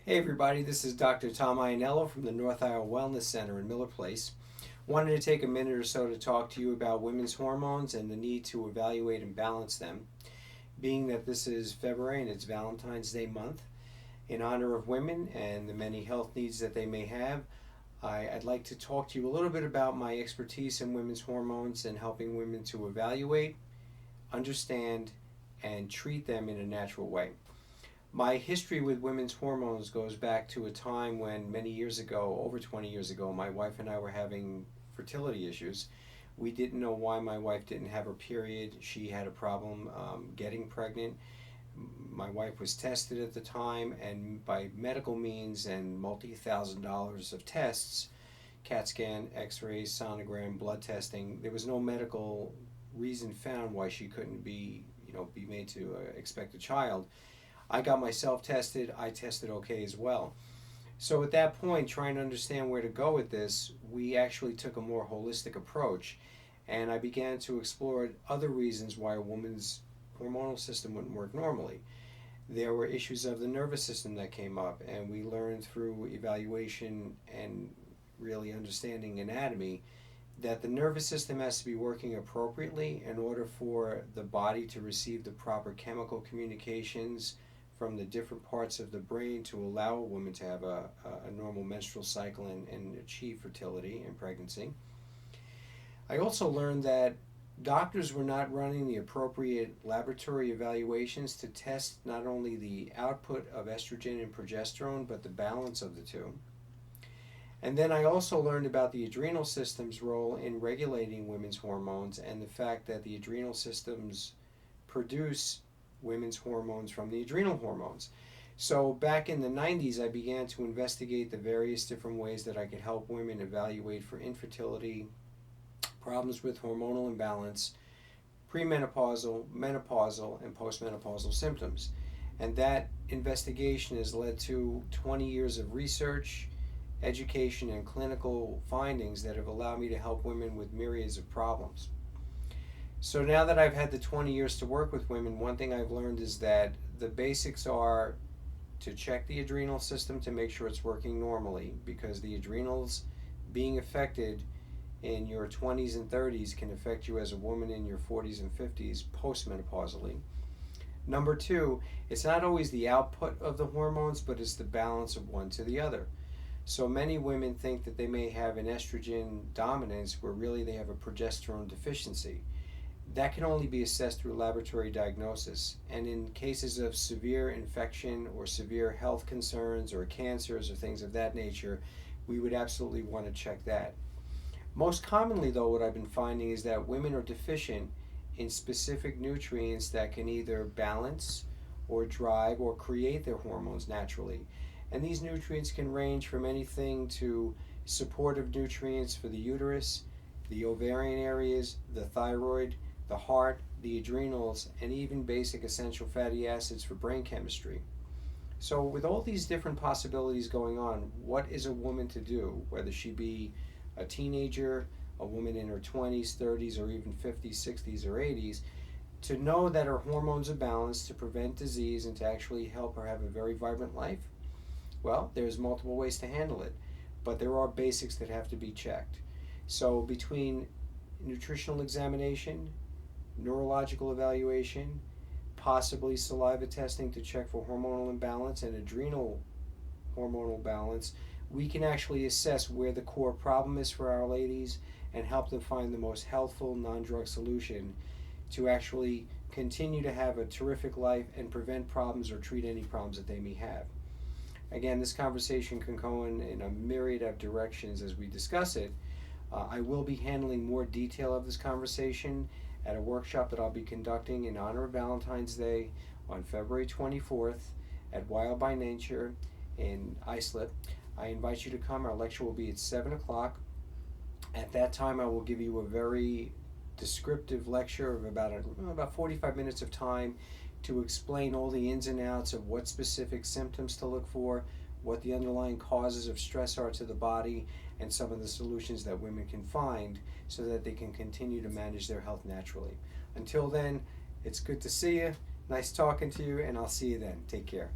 Hey everybody, this is Dr. Tom Iannello from the North Iowa Wellness Center in Miller Place. Wanted to take a minute or so to talk to you about women's hormones and the need to evaluate and balance them. Being that this is February and it's Valentine's Day month, in honor of women and the many health needs that they may have, I'd like to talk to you a little bit about my expertise in women's hormones and helping women to evaluate, understand, and treat them in a natural way. My history with women's hormones goes back to a time when many years ago, over 20 years ago, my wife and I were having fertility issues. We didn't know why my wife didn't have her period. She had a problem getting pregnant. My wife was tested at the time, and by medical means and multi-thousand dollars of tests, CAT scan, x-rays, sonogram, blood testing, there was no medical reason found why she couldn't be made to expect a child. I got myself tested. I tested okay as well. So at that point, trying to understand where to go with this, we actually took a more holistic approach, and I began to explore other reasons why a woman's hormonal system wouldn't work normally. There were issues of the nervous system that came up, and we learned through evaluation and really understanding anatomy that the nervous system has to be working appropriately in order for the body to receive the proper chemical communications from the different parts of the brain to allow a woman to have a normal menstrual cycle and achieve fertility and pregnancy. I also learned that doctors were not running the appropriate laboratory evaluations to test not only the output of estrogen and progesterone, but the balance of the two. And then I also learned about the adrenal system's role in regulating women's hormones and the fact that the adrenal systems produce women's hormones from the adrenal hormones. So back in the 90s, I began to investigate the various different ways that I could help women evaluate for infertility, problems with hormonal imbalance, premenopausal, menopausal, and postmenopausal symptoms. And that investigation has led to 20 years of research, education, and clinical findings that have allowed me to help women with myriads of problems. So now that I've had the 20 years to work with women, one thing I've learned is that the basics are to check the adrenal system to make sure it's working normally, because the adrenals being affected in your 20s and 30s can affect you as a woman in your 40s and 50s postmenopausally. Number two, it's not always the output of the hormones, but it's the balance of one to the other. So many women think that they may have an estrogen dominance where really they have a progesterone deficiency. That can only be assessed through laboratory diagnosis. And in cases of severe infection or severe health concerns or cancers or things of that nature, we would absolutely want to check that. Most commonly, though, what I've been finding is that women are deficient in specific nutrients that can either balance or drive or create their hormones naturally. And these nutrients can range from anything to supportive nutrients for the uterus, the ovarian areas, the thyroid, the heart, the adrenals, and even basic essential fatty acids for brain chemistry. So with all these different possibilities going on, what is a woman to do, whether she be a teenager, a woman in her 20s, 30s, or even 50s, 60s, or 80s, to know that her hormones are balanced to prevent disease and to actually help her have a very vibrant life? Well, there's multiple ways to handle it, but there are basics that have to be checked. So between nutritional examination, neurological evaluation, possibly saliva testing to check for hormonal imbalance, and adrenal hormonal balance, we can actually assess where the core problem is for our ladies and help them find the most healthful non-drug solution to actually continue to have a terrific life and prevent problems or treat any problems that they may have. Again, this conversation can go in a myriad of directions as we discuss it. I will be handling more detail of this conversation at a workshop that I'll be conducting in honor of Valentine's Day on February 24th at Wild by Nature in Islip. I invite you to come. Our lecture will be at 7 o'clock. At that time, I will give you a very descriptive lecture of about 45 minutes of time to explain all the ins and outs of what specific symptoms to look for, what the underlying causes of stress are to the body, and some of the solutions that women can find so that they can continue to manage their health naturally. Until then, it's good to see you. Nice talking to you, and I'll see you then. Take care.